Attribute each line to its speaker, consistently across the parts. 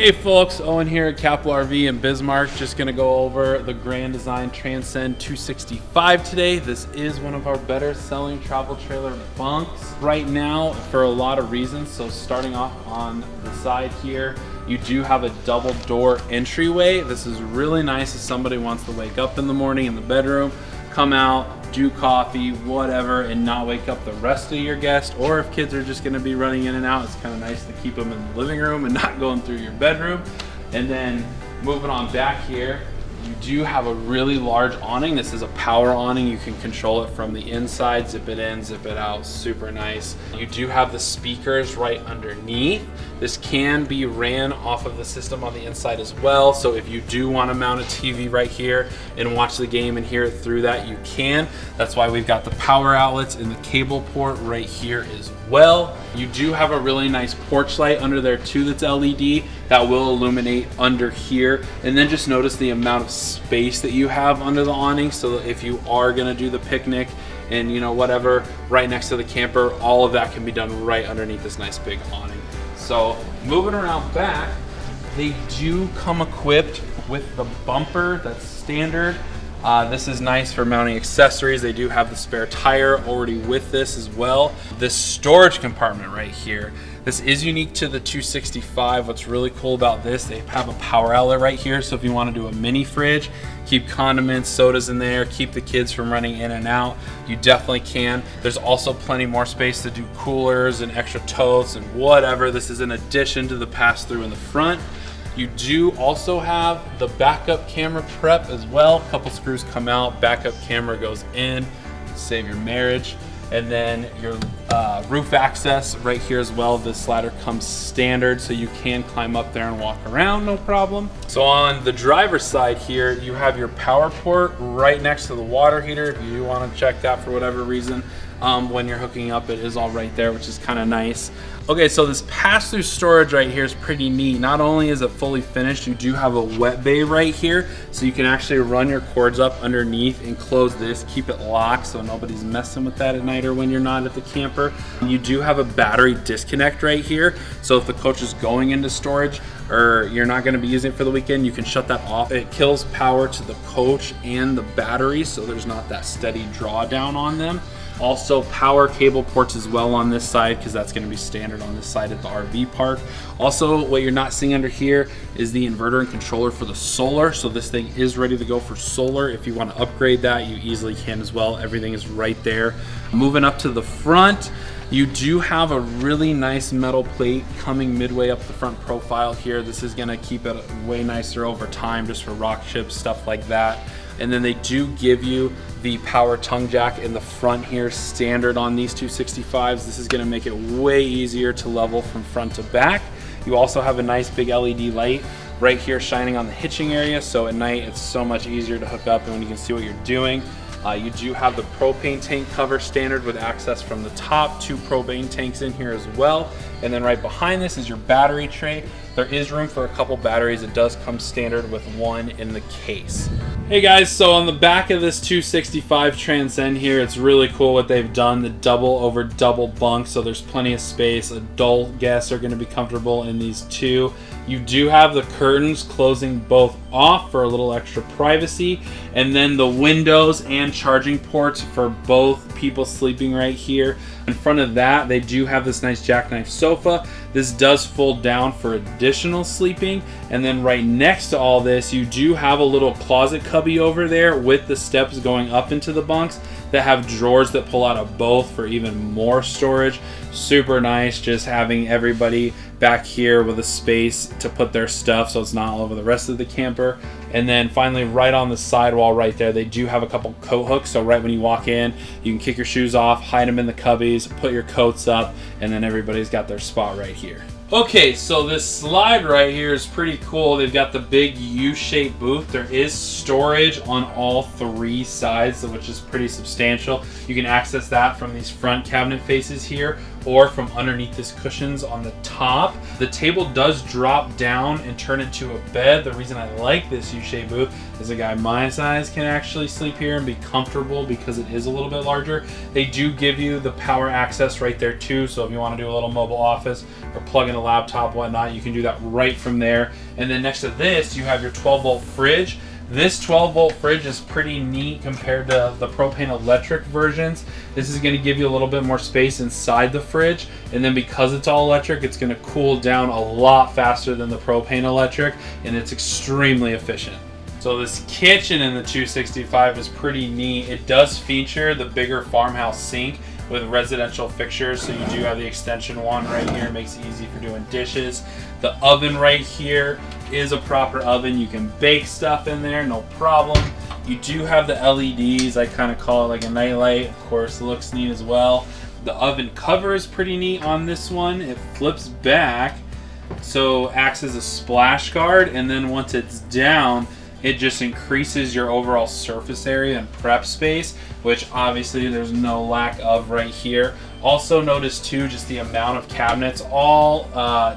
Speaker 1: Hey folks, Owen here at Xplor RV in Bismarck. Just gonna go over the Grand Design Transcend 265 today. This is one of our better selling travel trailer bunks right now for a lot of reasons. So starting off on the side here, you do have a double door entryway. This is really nice if somebody wants to wake up in the morning in the bedroom, come out, do coffee, whatever, and not wake up the rest of your guests. Or if kids are just gonna be running in and out, it's kind of nice to keep them in the living room and not going through your bedroom. And then moving on back here, you do have a really large awning. This is a power awning. You can control it from the inside, zip it in, zip it out, super nice. You do have the speakers right underneath. This can be ran off of the system on the inside as well. So if you do want to mount a TV right here and watch the game and hear it through that, you can. That's why we've got the power outlets and the cable port right here as well. You do have a really nice porch light under there too that's LED that will illuminate under here. And then just notice the amount of space that you have under the awning, so that if you are going to do the picnic and whatever right next to the camper, all of that can be done right underneath this nice big awning. So moving around back, they do come equipped with the bumper that's standard. This is nice for mounting accessories. They do have the spare tire already with this as well. This storage compartment right here, this is unique to the 265. What's really cool about this, they have a power outlet right here. So if you want to do a mini fridge, keep condiments, sodas in there, keep the kids from running in and out, you definitely can. There's also plenty more space to do coolers and extra totes and whatever. This is in addition to the pass-through in the front. You do also have the backup camera prep as well. A couple screws come out, backup camera goes in, save your marriage. And then your roof access right here as well. This ladder comes standard, so you can climb up there and walk around, no problem. So on the driver's side here, you have your power port right next to the water heater. If you do want to check that for whatever reason, when you're hooking up, it is all right there, which is kind of nice. Okay, so this pass-through storage right here is pretty neat. Not only is it fully finished, you do have a wet bay right here, so you can actually run your cords up underneath and close this, keep it locked so nobody's messing with that at night or when you're not at the camper. You do have a battery disconnect right here, so if the coach is going into storage or you're not going to be using it for the weekend, you can shut that off. It kills power to the coach and the battery, so there's not that steady drawdown on them. Also power cable ports as well on this side, because that's going to be standard on this side at the RV park. Also, what you're not seeing under here is the inverter and controller for the solar. So this thing is ready to go for solar. If you want to upgrade that, you easily can as well. Everything is right there. Moving up to the front, you do have a really nice metal plate coming midway up the front profile here. This is going to keep it way nicer over time, just for rock chips, stuff like that. And then they do give you the power tongue jack in the front here, standard on these 265s. This is going to make it way easier to level from front to back. You also have a nice big LED light right here shining on the hitching area, so at night it's so much easier to hook up and when you can see what you're doing. You do have the propane tank cover standard with access from the top, 2 propane tanks in here as well. And then right behind this is your battery tray. There is room for a couple batteries. It does come standard with 1 in the case. Hey guys, so on the back of this 265 Transcend here, it's really cool what they've done, the double over double bunk, so there's plenty of space. Adult guests are going to be comfortable in these too. You do have the curtains closing both off for a little extra privacy, and then the windows and charging ports for both people sleeping right here. In front of that, they do have this nice jackknife sofa. This does fold down for additional sleeping. And then right next to all this, you do have a little closet cubby over there with the steps going up into the bunks that have drawers that pull out of both for even more storage. Super nice, just having everybody back here with a space to put their stuff so it's not all over the rest of the camper. And then finally, right on the sidewall right there, they do have a couple coat hooks. So right when you walk in, you can kick your shoes off, hide them in the cubbies, put your coats up, and then everybody's got their spot right here. Okay, so this slide right here is pretty cool. They've got the big U-shaped booth. There is storage on all 3 sides, which is pretty substantial. You can access that from these front cabinet faces here, or from underneath this cushions on the top. The table does drop down and turn into a bed. The reason I like this U-shaped booth is a guy my size can actually sleep here and be comfortable because it is a little bit larger. They do give you the power access right there too, so if you want to do a little mobile office or plug in a laptop, whatnot, you can do that right from there. And then next to this, you have your 12-volt fridge. This 12-volt fridge is pretty neat compared to the propane electric versions. This is going to give you a little bit more space inside the fridge, and then because it's all electric, it's going to cool down a lot faster than the propane electric, and it's extremely efficient. So this kitchen in the 265 is pretty neat. It does feature the bigger farmhouse sink with residential fixtures, so you do have the extension one right here. It makes it easy for doing dishes. The oven right here is a proper oven. You can bake stuff in there, no problem. You do have the LEDs. I kind of call it like a nightlight. Of course, it looks neat as well. The oven cover is pretty neat on this one. It flips back, so acts as a splash guard, and then once it's down, it just increases your overall surface area and prep space, which obviously there's no lack of right here. Also notice too, just the amount of cabinets, all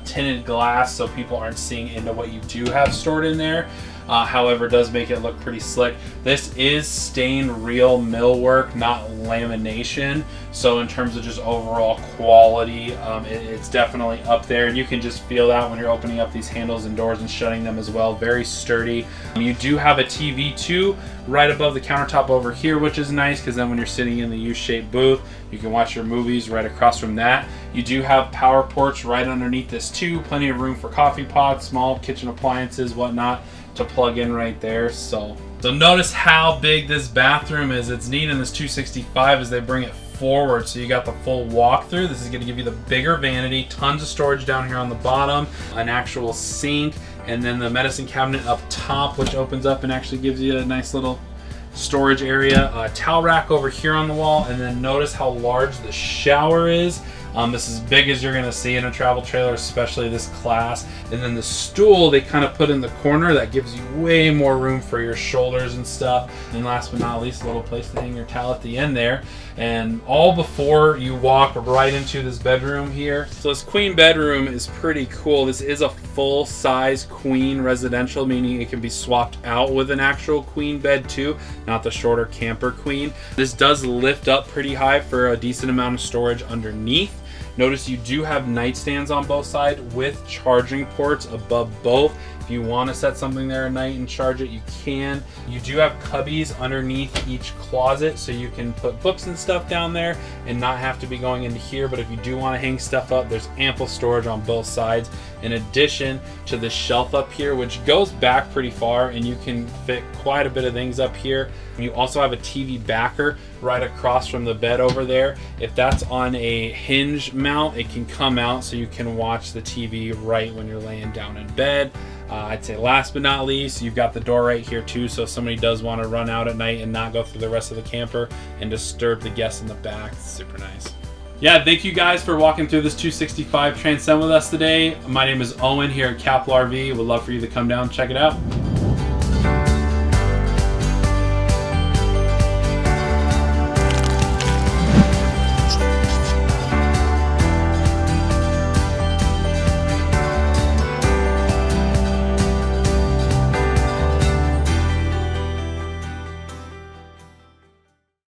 Speaker 1: tinted glass, so people aren't seeing into what you do have stored in there. However, it does make it look pretty slick. This is stained real millwork, not lamination. So in terms of just overall quality, it's definitely up there. And you can just feel that when you're opening up these handles and doors and shutting them as well. Very sturdy. You do have a TV too, right above the countertop over here, which is nice because then when you're sitting in the U-shaped booth, you can watch your movies right across from that. You do have power ports right underneath this too. Plenty of room for coffee pots, small kitchen appliances, whatnot, to plug in right there. So notice how big this bathroom is. It's neat in this 265 as they bring it forward, so you got the full walkthrough. This is going to give you the bigger vanity, tons of storage down here on the bottom, an actual sink, and then the medicine cabinet up top, which opens up and actually gives you a nice little storage area. A towel rack over here on the wall, and then notice how large the shower is. This is as big as you're going to see in a travel trailer, especially this class. And then the stool they kind of put in the corner that gives you way more room for your shoulders and stuff. And last but not least, a little place to hang your towel at the end there. And all before you walk right into this bedroom here. So this queen bedroom is pretty cool. This is a full-size queen residential, meaning it can be swapped out with an actual queen bed too, not the shorter camper queen. This does lift up pretty high for a decent amount of storage underneath. Notice you do have nightstands on both sides with charging ports above both. If you want to set something there at night and charge it, you can. You do have cubbies underneath each closet, so you can put books and stuff down there and not have to be going into here. But if you do want to hang stuff up, there's ample storage on both sides, in addition to the shelf up here, which goes back pretty far, and you can fit quite a bit of things up here. You also have a TV backer right across from the bed over there. If that's on a hinge mount, it can come out so you can watch the TV right when you're laying down in bed. I'd say last but not least, you've got the door right here too, so if somebody does want to run out at night and not go through the rest of the camper and disturb the guests in the back, it's super nice. Yeah, thank you guys for walking through this 265 Transcend with us today. My name is Owen here at Xplor RV. Would love for you to come down and check it out.